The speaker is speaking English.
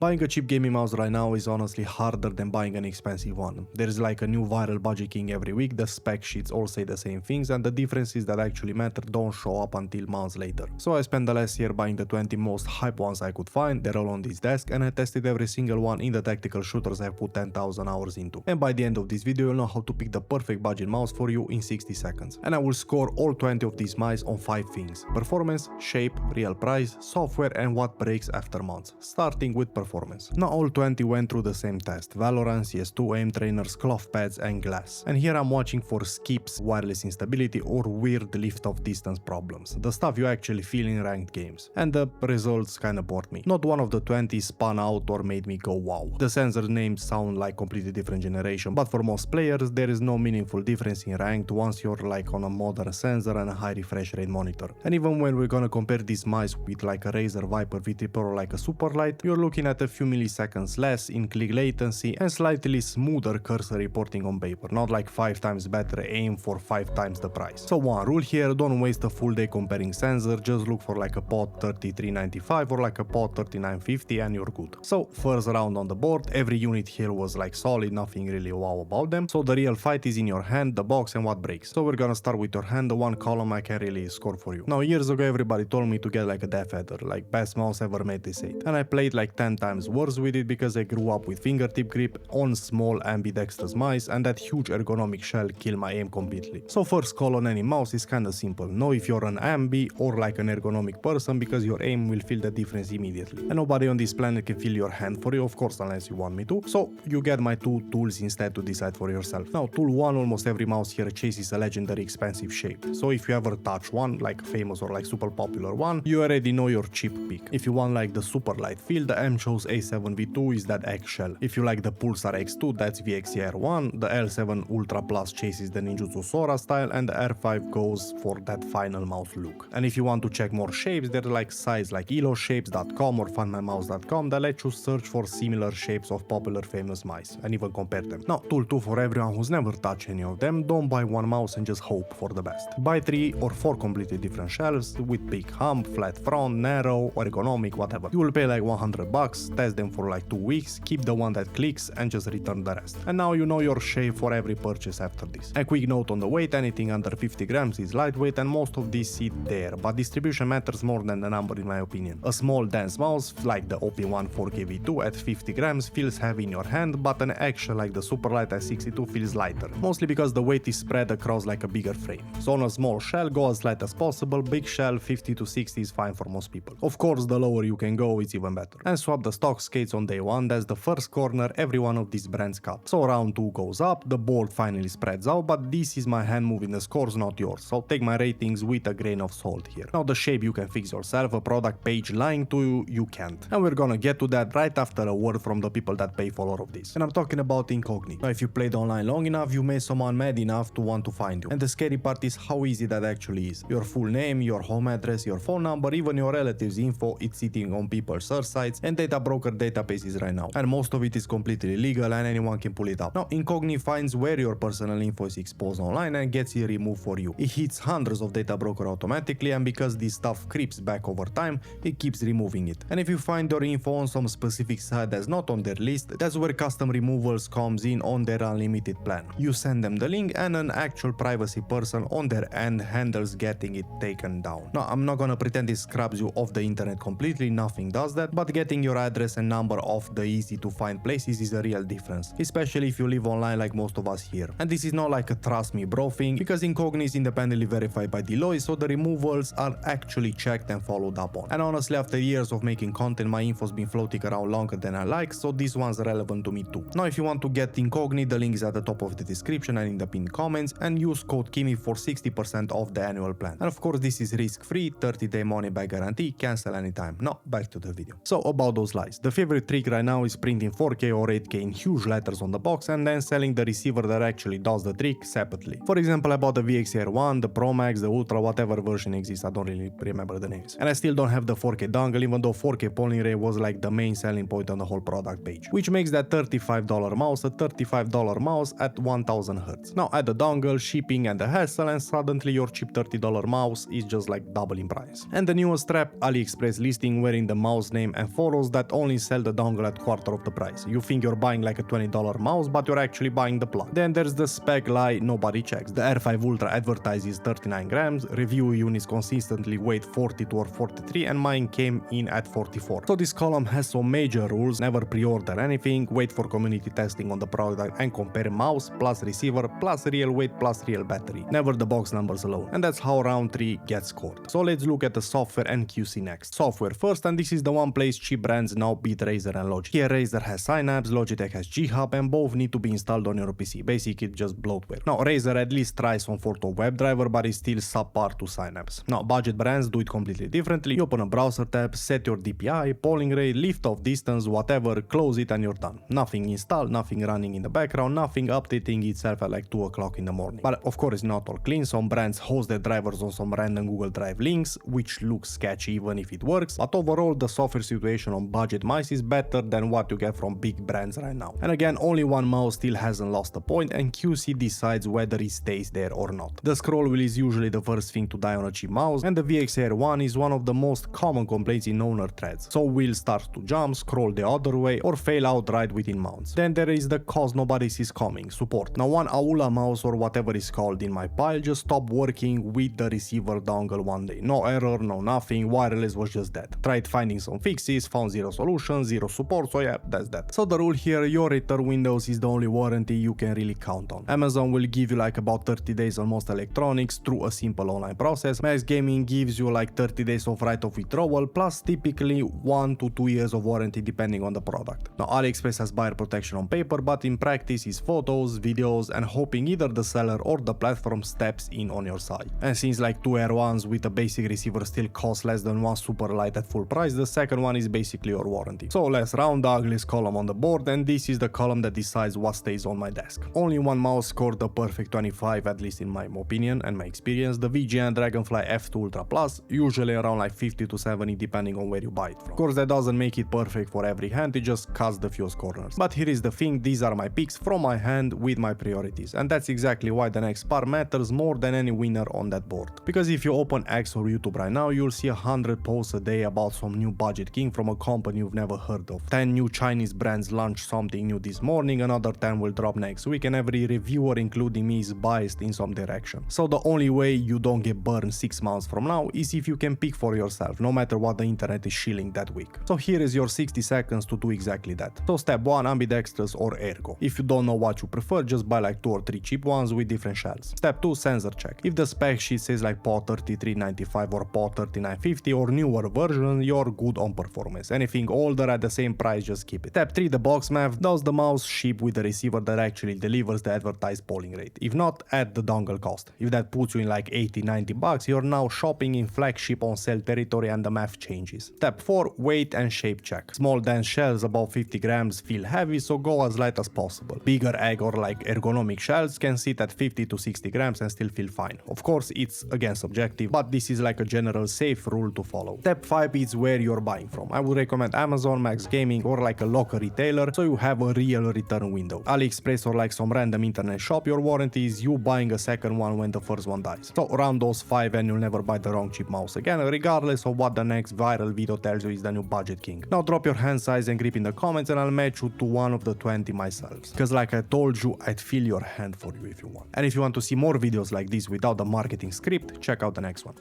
Buying a cheap gaming mouse right now is honestly harder than buying an expensive one. There's like a new viral budget king every week, the spec sheets all say the same things, and the differences that actually matter don't show up until months later. So I spent the last year buying the 20 most hype ones I could find, they're all on this desk, and I tested every single one in the tactical shooters I've put 10,000 hours into. And by the end of this video you'll know how to pick the perfect budget mouse for you in 60 seconds. And I will score all 20 of these mice on 5 things: performance, shape, real price, software, and what breaks after months. Starting with performance. Now all 20 went through the same test: Valorant, CS2, aim trainers, cloth pads, and glass. And here I'm watching for skips, wireless instability, or weird lift-off distance problems. The stuff you actually feel in ranked games. And the results kinda bored me. Not one of the 20 spun out or made me go wow. The sensor names sound like completely different generation, but for most players there is no meaningful difference in ranked once you're like on a modern sensor and a high refresh rate monitor. And even when we're gonna compare these mice with like a Razer Viper VT Pro or like a Superlight, you're looking at a few milliseconds less in click latency and slightly smoother cursor reporting on paper, not like 5 times better aim for 5 times the price. So one rule here: don't waste a full day comparing sensor, just look for like a pod 3395 or like a pod 3950 and you're good. So first round on the board, every unit here was like solid, nothing really wow about them. So the real fight is in your hand, the box, and what breaks. So we're gonna start with your hand, the one column I can really score for you. Now years ago everybody told me to get like a Death Adder, like best mouse ever made, they say. And I played like 10 times worse with it because I grew up with fingertip grip on small ambidextrous mice, and that huge ergonomic shell killed my aim completely. So first call on any mouse is kinda simple: know if you're an ambi or like an ergonomic person, because your aim will feel the difference immediately. And nobody on this planet can feel your hand for you, of course, unless you want me to. So you get my 2 tools instead to decide for yourself. Now tool 1, almost every mouse here chases a legendary expensive shape. So if you ever touch one, like famous or like super popular one, you already know your cheap pick. If you want like the super light feel, the M-Chose A7V2 is that eggshell. If you like the Pulsar X2, that's VXCR1, the L7 Ultra Plus chases the Ninjutsu Sora style, and the R5 goes for that final mouse look. And if you want to check more shapes, there are like sites like eloshapes.com or fundmymouse.com that let you search for similar shapes of popular famous mice and even compare them. Now tool 2, for everyone who's never touched any of them: don't buy one mouse and just hope for the best. Buy 3 or 4 completely different shelves with big hump, flat front, narrow, ergonomic, whatever. You will pay like $100, test them for like 2 weeks, keep the one that clicks, and just return the rest. And now you know your shape for every purchase after this. A quick note on the weight: anything under 50 grams is lightweight, and most of these sit there, but distribution matters more than the number in my opinion. A small dense mouse like the OP1 4K V2 at 50 grams feels heavy in your hand, but an eggshell like the Superlight at 62 feels lighter, mostly because the weight is spread across like a bigger frame. So on a small shell, go as light as possible. Big shell 50 to 60 is fine for most people. Of course, the lower you can go, it's even better. And swap the stock skates on day 1, that's the first corner every one of these brands cut. So round 2 goes up, the board finally spreads out, but this is my hand moving the scores, not yours, so take my ratings with a grain of salt here. Now the shape you can fix yourself, a product page lying to you, you can't. And we're gonna get to that right after a word from the people that pay for all of this. And I'm talking about Incogni. Now if you played online long enough, you made someone mad enough to want to find you. And the scary part is how easy that actually is. Your full name, your home address, your phone number, even your relatives' info, it's sitting on people's search sites and data broker databases right now. And most of it is completely legal and anyone can pull it up. Now Incogni finds where your personal info is exposed online and gets it removed for you. It hits hundreds of data broker automatically, and because this stuff creeps back over time, it keeps removing it. And if you find your info on some specific site that's not on their list, that's where custom removals comes in on their unlimited plan. You send them the link and an actual privacy person on their end handles getting it taken down. Now I'm not gonna pretend it scrubs you off the internet completely, nothing does that, but getting your address and number off the easy to find places is a real difference, especially if you live online like most of us here. And this is not like a trust me bro thing, because Incogni is independently verified by Deloitte, so the removals are actually checked and followed up on. And honestly, after years of making content, my info's been floating around longer than I like, so this one's relevant to me too. Now if you want to get Incogni, the link is at the top of the description and in the pinned comments, and use code Kimmy for 60% off the annual plan. And of course this is risk-free, 30-day money-back guarantee, cancel anytime. Now back to the video. So about those lies. The favorite trick right now is printing 4K or 8K in huge letters on the box and then selling the receiver that actually does the trick separately. For example, I bought the VXR1, the Pro Max, the Ultra, whatever version exists, I don't really remember the names. And I still don't have the 4K dongle, even though 4K polling rate was like the main selling point on the whole product page, which makes that $35 mouse a $35 mouse at 1000 Hz. Now add the dongle, shipping, and the hassle, and suddenly your cheap $30 mouse is just like double in price. And the newest strap, AliExpress listing wearing the mouse name and photos that but only sell the dongle at quarter of the price. You think you're buying like a $20 mouse, but you're actually buying the plug. Then there's the spec lie nobody checks. The R5 Ultra advertises 39 grams, review units consistently weighed 42 or 43, and mine came in at 44. So this column has some major rules: never pre-order anything, wait for community testing on the product and compare mouse plus receiver plus real weight plus real battery, never the box numbers alone. And that's how round 3 gets scored. So let's look at the software and QC next. Software first, and this is the one place cheap brands now beat Razer and Logitech. Here Razer has Synapse, Logitech has G-Hub, and both need to be installed on your PC. Basically it's just bloatware. Now Razer at least tries some sort of WebDriver, but is still subpar to Synapse. Now budget brands do it completely differently. You open a browser tab, set your DPI, polling rate, lift off distance, whatever, close it and you're done. Nothing installed, nothing running in the background, nothing updating itself at like 2 o'clock in the morning. But of course it's not all clean. Some brands host their drivers on some random Google Drive links, which looks sketchy even if it works. But overall the software situation on budget mice is better than what you get from big brands right now. And again, only one mouse still hasn't lost a point, and QC decides whether it stays there or not. The scroll wheel is usually the first thing to die on a cheap mouse, and the VXR1 is one of the most common complaints in owner threads. So wheel starts to jump, scroll the other way, or fail outright within mounts. Then there is the cause nobody sees coming, support. Now one Aula mouse or whatever is called in my pile just stopped working with the receiver dongle one day. No error, no nothing, wireless was just dead. Tried finding some fixes, found zero solution, zero support, so yeah, that's that. So the rule here, your return windows is the only warranty you can really count on. Amazon will give you like about 30 days on most electronics through a simple online process. Max Gaming gives you like 30 days of right of withdrawal plus typically 1 to 2 years of warranty depending on the product. Now AliExpress has buyer protection on paper, but in practice is photos, videos, and hoping either the seller or the platform steps in on your side. And since like 2 R1s with a basic receiver still cost less than one super light at full price, the second one is basically your warranty. So let's round the ugliest column on the board, and this is the column that decides what stays on my desk. Only one mouse scored a perfect 25, at least in my opinion and my experience, the VGA Dragonfly F2 Ultra Plus, usually around like 50 to 70 depending on where you buy it from. Of course that doesn't make it perfect for every hand, it just cuts the fewest corners. But here is the thing, these are my picks from my hand with my priorities, and that's exactly why the next part matters more than any winner on that board. Because if you open X or YouTube right now, you'll see 100 posts a day about some new budget king from a company you've never heard of. 10 new Chinese brands launch something new this morning, another 10 will drop next week, and every reviewer including me is biased in some direction. So the only way you don't get burned 6 months from now is if you can pick for yourself, no matter what the internet is shilling that week. So here is your 60 seconds to do exactly that. So step 1, ambidextrous or ergo. If you don't know what you prefer, just buy like 2 or 3 cheap ones with different shells. Step 2, sensor check. If the spec sheet says like PAW 3395 or PAW 3950 or newer version, you're good on performance. Anything older at the same price, just keep it. Step 3, the box math. Does the mouse ship with the receiver that actually delivers the advertised polling rate? If not, add the dongle cost. If that puts you in like 80-90 bucks, you're now shopping in flagship on sale territory and the math changes. Step 4, weight and shape check. Small dense shells above 50 grams feel heavy, so go as light as possible. Bigger egg or like ergonomic shells can sit at 50 to 60 grams and still feel fine. Of course, it's again subjective, but this is like a general safe rule to follow. Step 5 is where you're buying from. I would recommend Amazon, Max Gaming, or like a local retailer, so you have a real return window. AliExpress or like some random internet shop, your warranty is you buying a second one when the first one dies. So around those 5 and you'll never buy the wrong cheap mouse again, regardless of what the next viral video tells you is the new budget king. Now drop your hand size and grip in the comments and I'll match you to one of the 20 myself. Cause like I told you, I'd fill your hand for you if you want. And if you want to see more videos like this without the marketing script, check out the next one.